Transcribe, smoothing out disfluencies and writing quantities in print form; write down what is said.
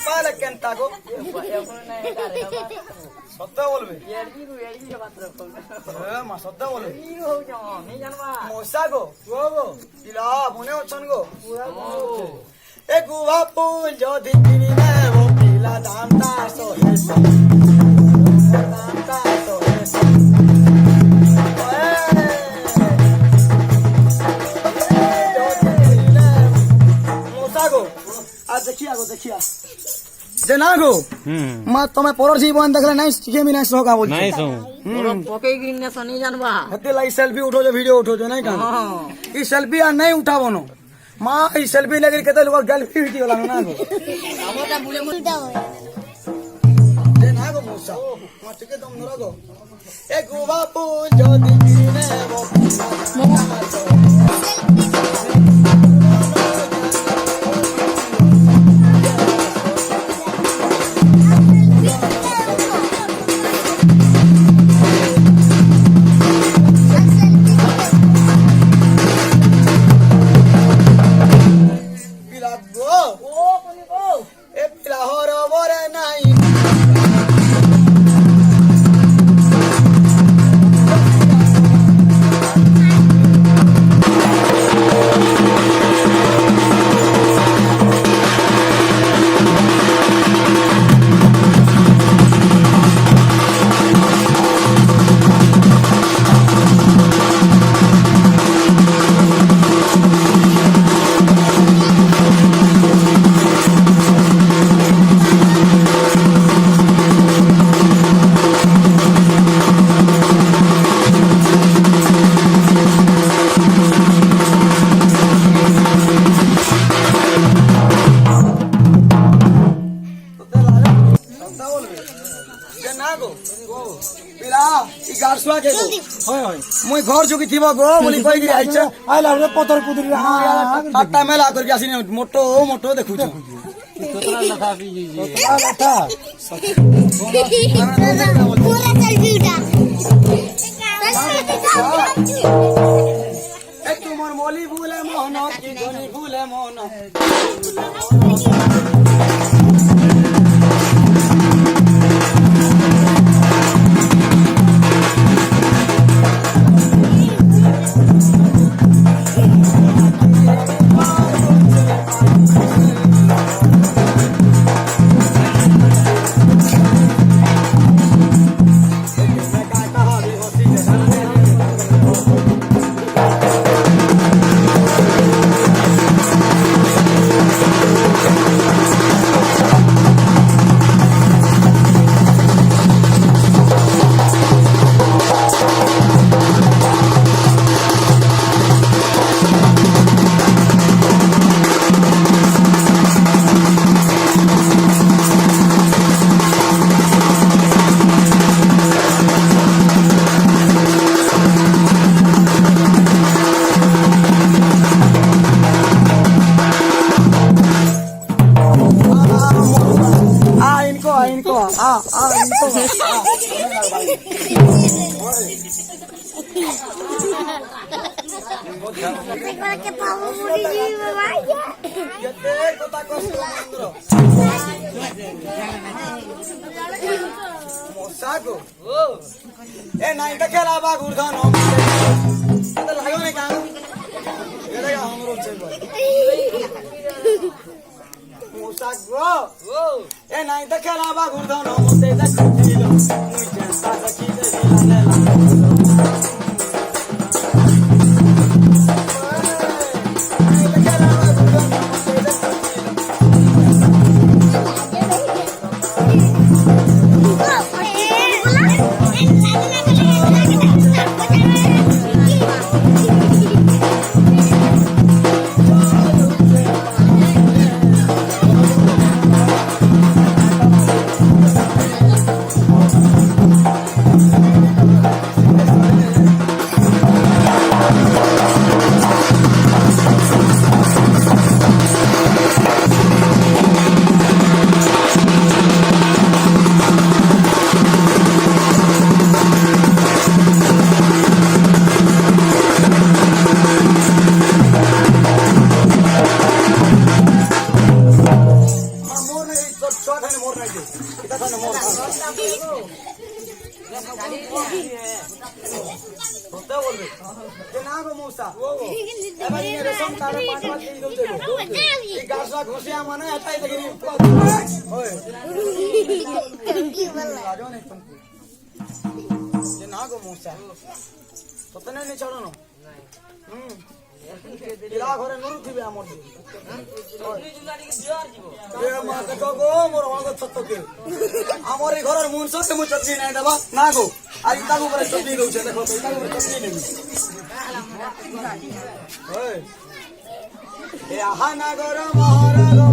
পালে কেন তাগো সত্য বলবে মা সত্য বলবে মশা গো পিলা মনে অছন গো এ গুয়া ফুল যদি কিনি নেব পিলা দামটা সহেছে দামটা সহেছে ଦେଖିଆ ଯେ ନା ଗো ମା ତମେ ପରର ଜୀବନ ଦେଖିଲେ ନାଇଁ ଟିକେ ବି ନାଇଁ ସହକା ବୋଲଛ ନାଇଁ ସହ ପକେଇକି ନେସନି ଜାନବା ହେତେ ଲାଗି ସେଲ୍ଫି ଉଠଉଛ ଭିଡିଓ ଉଠଉଛ ନାଇଁ କାଁ ଇ ସେଲ୍ଫି আর ନାଇଁ ଉଠାବନ ମା ଇ ସେଲ୍ଫି ଲାଗି କେତେ ଲୋକ ଗେଲ୍ଫି ହିଟି ଗଲାନ ନା ଗো ଆମଟା ବୁଲେ ମୁଲଟା ହୋଏ ଯେ ନା ଗো ମଉସା ମା ଟିକେ ଦମ ଧର ଗো ଏ ଗୁବା ফুল যদি কিনে मुई घर चुकी थी गो बोली कही आइला पतर कुदरी हाटा मेला करके आसी मोटो मोटो देखु तुमर मोली भूले मोहन की धनी भूले मोहन ए नहीं देखेला बा गुरधन तो लागो नहीं का ये हमरो चल मोसा गो ए नहीं देखेला बा गुरधन मोते देखिलो मुई चेष्टा रखी दे ছয় থানে মোর নাই যে এটা থানে মোর হতে বলবে যে না গো মৌসা এবার ইয়ে রেশম কার্ডে 5 দিয়ে দউছে এই গাছটা ঘষে মানে এটাই দেখি ওই রাজো নেই তুমি যে না গো মৌসা তত নেই ছাড়ানো ইলা ঘরে নুরু থিবে আমর আমার এই ঘরের মুন সে মু চটনি নাই দেবা না গো আর ইতাগো করে চটনি দউছে দেখো তো ইতাগো করে চটনি নেবি ওই এ আহা না গর মহারাজ